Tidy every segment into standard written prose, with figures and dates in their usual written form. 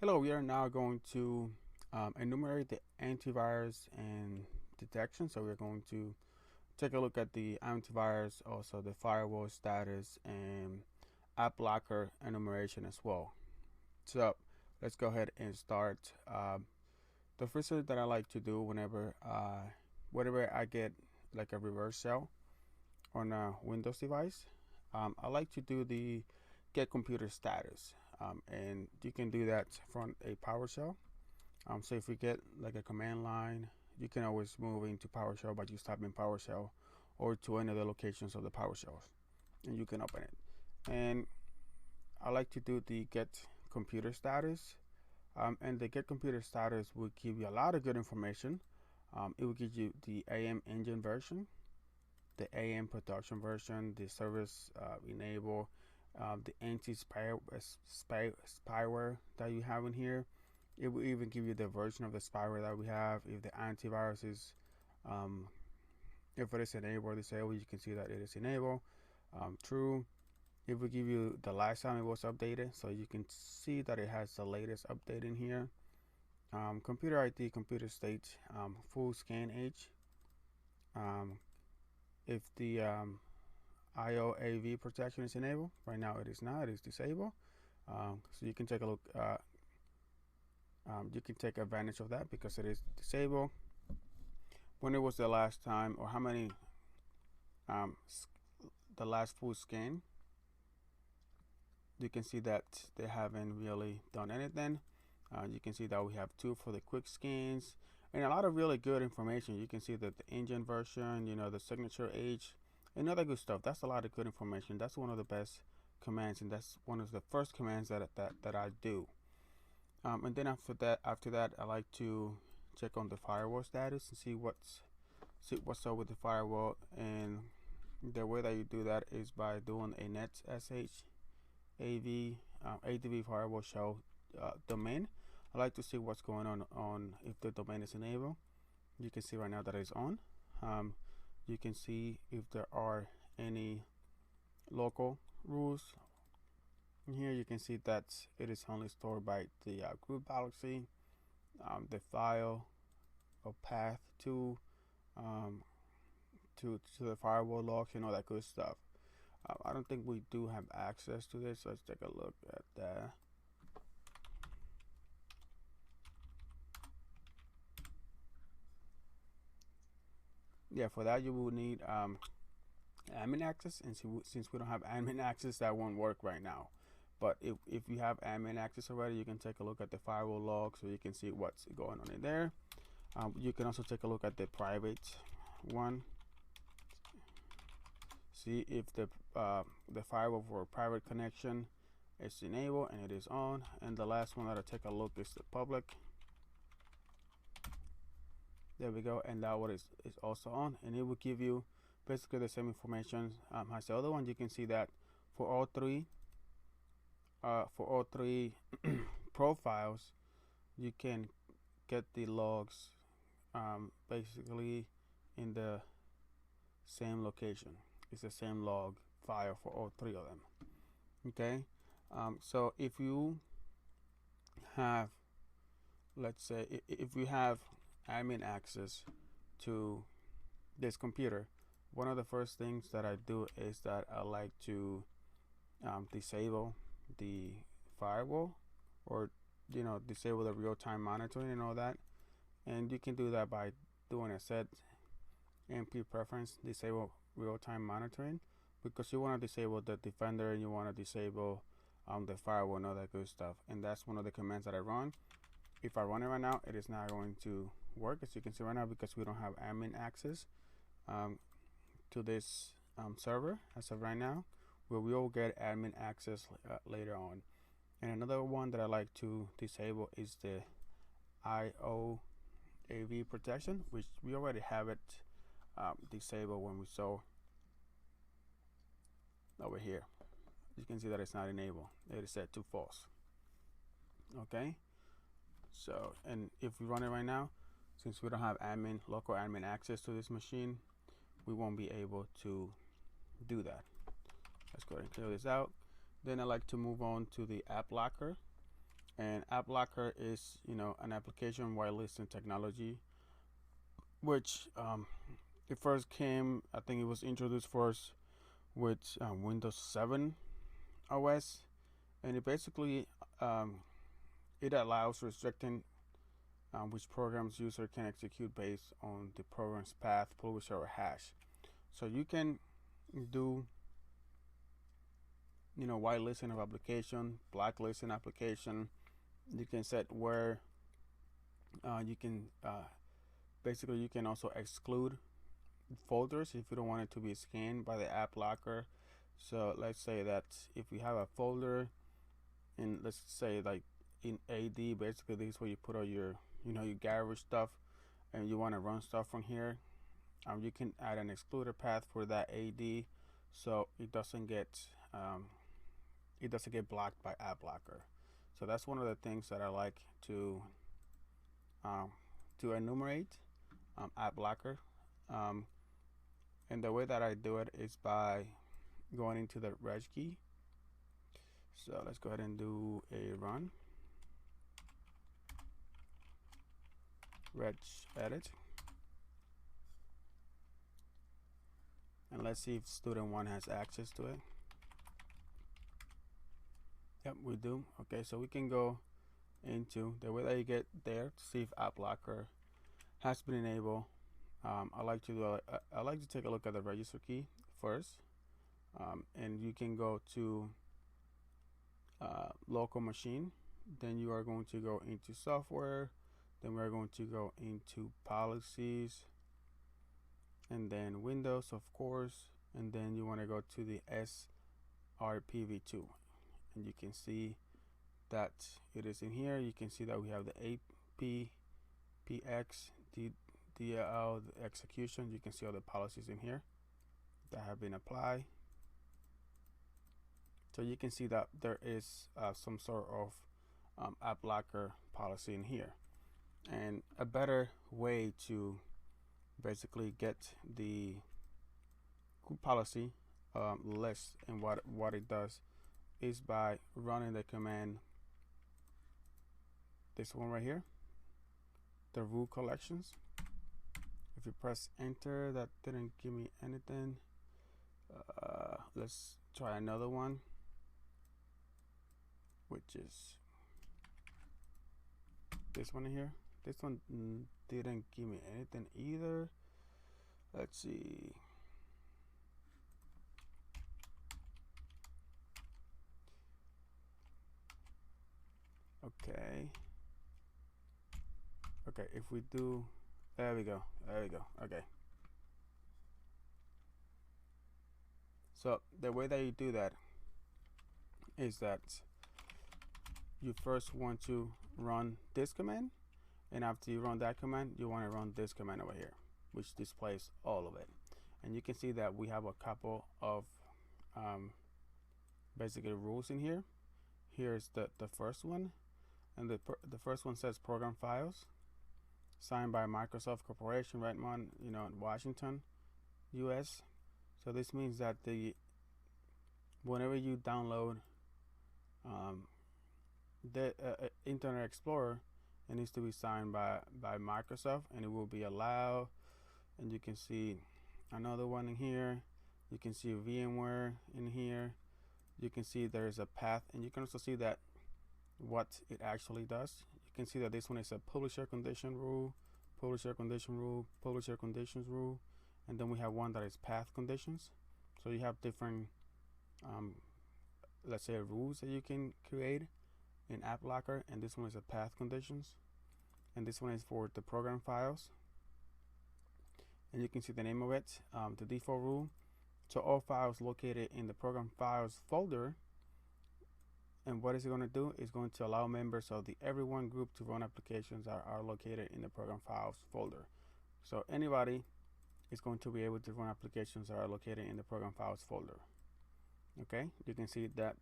Hello, we are now going to enumerate the antivirus and detection. So we're going to take a look at the antivirus, also the firewall status, and AppLocker enumeration as well. So let's go ahead and start. The first thing that I like to do whenever I get like a reverse shell on a Windows device, I like to do the get computer status, and you can do that from a PowerShell. So if you get like a command line, you can always move into PowerShell by just typing PowerShell or to any of the locations of the PowerShells, and you can open it. And I like to do the get computer status, and the get computer status will give you a lot of good information. It will give you the AM engine version, the AM production version, the service enable, the spyware that you have in here. It will even give you the version of the spyware that we have. If the antivirus is, if it is enabled or disabled, you can see that it is enabled. True. It will give you the last time it was updated, so you can see that it has the latest update in here. Computer ID, computer state, full scan age. If the IOAV protection is enabled, right now it is not, it is disabled. So you can take a look. You can take advantage of that because it is disabled. When it was the last time, or how many, the last full scan, you can see that they haven't really done anything. You can see that we have 2 for the quick scans and a lot of really good information. You can see that the engine version, the signature age, and other good stuff. That's a lot of good information. That's one of the best commands, and that's one of the first commands that I do. And then after that, I like to check on the firewall status and see what's up with the firewall. And the way that you do that is by doing a net sh ADV firewall shell domain. I like to see what's going on if the domain is enabled. You can see right now that it's on. You can see if there are any local rules. In here you can see that it is only stored by the group policy, the file, a path to the firewall logs, and all that good stuff. I don't think we do have access to this. Let's take a look at that. Yeah, for that you will need admin access, and since we don't have admin access, that won't work right now. But if you have admin access already, you can take a look at the firewall log so you can see what's going on in there. You can also take a look at the private one. See if the firewall for private connection is enabled, and it is on. And the last one that I take a look is the public. There we go, and that one is also on, and it will give you basically the same information as the other one. You can see that for all three profiles, you can get the logs basically in the same location. It's the same log file for all 3 of them. Okay, so if you have, let's say, if you have admin access to this computer, one of the first things that I do is that I like to disable the firewall, or disable the real-time monitoring and all that. And you can do that by doing a set MP preference, disable real-time monitoring, because you want to disable the defender and you want to disable the firewall and all that good stuff. And that's one of the commands that I run. If I run it right now, it is not going to work, as you can see right now, because we don't have admin access to this server as of right now. We will get admin access later on. And another one that I like to disable is the IOAV protection, which we already have it disabled when we saw over here. You can see that it's not enabled. It is set to false. Okay, so, and if we run it right now, since we don't have local admin access to this machine, we won't be able to do that. Let's go ahead and clear this out. Then I like to move on to the AppLocker And AppLocker is, an application whitelisting technology, which it first came, I think it was introduced first with Windows 7 OS, and it basically it allows restricting which programs user can execute based on the program's path, publisher, or hash. So you can do, whitelisting of application, blacklisting application. You can set where you can basically you can also exclude folders if you don't want it to be scanned by the AppLocker. So let's say that if we have a folder in, let's say, like in AD, basically this is where you put all your your garage stuff, and you want to run stuff from here, you can add an excluder path for that AD, so it doesn't get blocked by AppLocker. So that's one of the things that I like to enumerate AppLocker. And the way that I do it is by going into the Registry. So let's go ahead and do a run. Reg edit. And let's see if student 1 has access to it. Yep, we do. Okay, so we can go into the way that you get there to see if AppLocker has been enabled. I like to take a look at the register key first, and you can go to local machine. Then you are going to go into software. Then we're going to go into policies, and then Windows, of course, and then you want to go to the SRPV2, and you can see that it is in here. You can see that we have the APPX, DLL, the execution. You can see all the policies in here that have been applied. So you can see that there is some sort of AppLocker policy in here. And a better way to basically get the policy list and what it does is by running the command, this one right here, the rule collections. If you press enter, that didn't give me anything. Let's try another one, which is this one here. This one didn't give me anything either. Let's see. Okay, if we do, there we go. Okay, so the way that you do that is that you first want to run this command, and after you run that command, you want to run this command over here, which displays all of it. And you can see that we have a couple of basically rules in here. Here's the first one, and the first one says program files signed by Microsoft Corporation, Redmond, Washington, US. So this means that whenever you download the Internet Explorer, it needs to be signed by Microsoft, and it will be allowed. And you can see another one in here. You can see VMware in here. You can see there's a path, and you can also see that what it actually does. You can see that this one is a publisher condition rule, publisher condition rule, publisher conditions rule, and then we have one that is path conditions. So you have different let's say rules that you can create in AppLocker, and this one is a path conditions, and this one is for the program files. And you can see the name of it, the default rule. So all files located in the program files folder, and what is it going to do is going to allow members of the everyone group to run applications that are located in the program files folder. So anybody is going to be able to run applications that are located in the program files folder. Okay, you can see that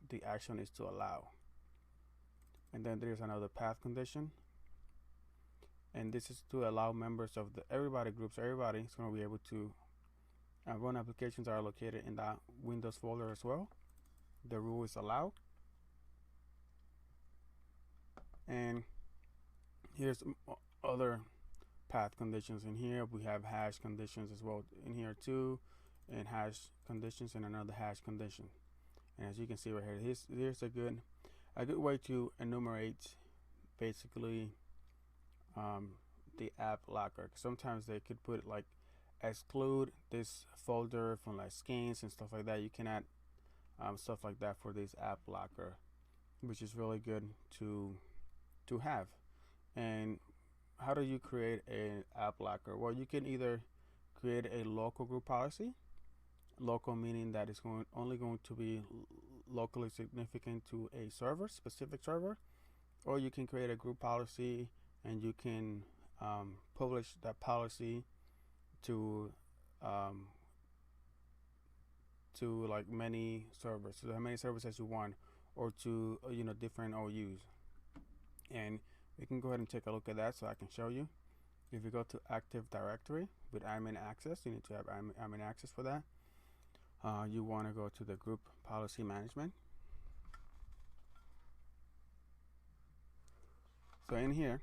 the action is to allow. And then there's another path condition, and this is to allow members of the everybody groups. Everybody is going to be able to run applications that are located in that Windows folder as well. The rule is allow. Here's other path conditions in here. We have hash conditions as well in here too, and hash conditions and another hash condition. And as you can see right here, here's a good way to enumerate basically the AppLocker. Sometimes they could put like exclude this folder from like skins and stuff like that. You can add stuff like that for this AppLocker, which is really good to have. And how do you create an AppLocker? Well, you can either create a local group policy. Local meaning that it's only going to be locally significant to a server, specific server, or you can create a group policy and you can publish that policy to like many servers, so how many servers as you want, or to different OUs. And we can go ahead and take a look at that so I can show you. If you go to Active Directory with admin access, you need to have admin access for that. You want to go to the group policy management. So in here,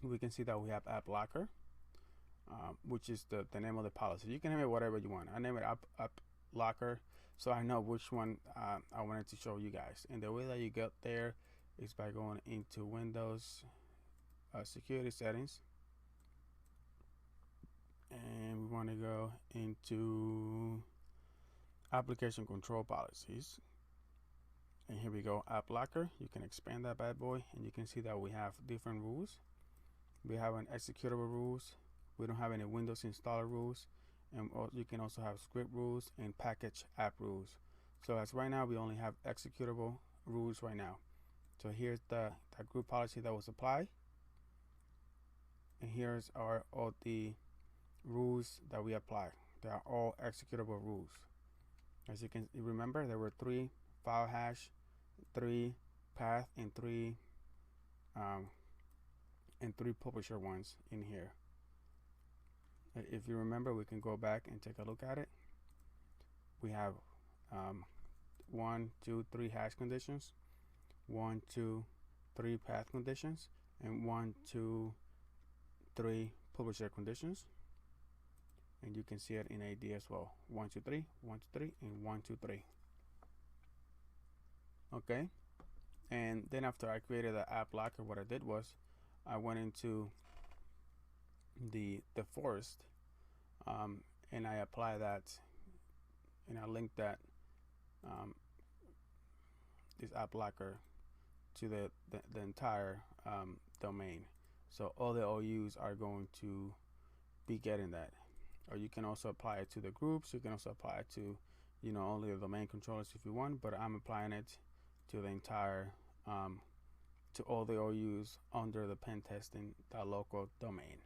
we can see that we have AppLocker, which is the name of the policy. You can name it whatever you want. I name it AppLocker, so I know which one I wanted to show you guys. And the way that you get there is by going into Windows security settings, and we want to go into application control policies, and here we go, AppLocker. You can expand that bad boy and you can see that we have different rules. We have an executable rules, we don't have any Windows installer rules, and you can also have script rules and package app rules. So as right now we only have executable rules right now. So here's the group policy that was applied, and here's all the rules that we apply. They are all executable rules. As you can remember, there were 3 file hash, 3 path, and 3 publisher ones in here. If you remember, we can go back and take a look at it. We have 1, 2, 3 hash conditions, 1, 2, 3 path conditions, and 1, 2, 3 publisher conditions. And you can see it in AD as well. 1, 2, 3, 1, 2, 3, and 1, 2, 3. Okay. And then after I created the AppLocker, what I did was I went into the forest, and I apply that, and I link that this AppLocker to the entire domain. So all the OUs are going to be getting that. Or you can also apply it to the groups. You can also apply it to only the domain controllers if you want, but I'm applying it to the entire to all the OUs under the pentesting.local domain.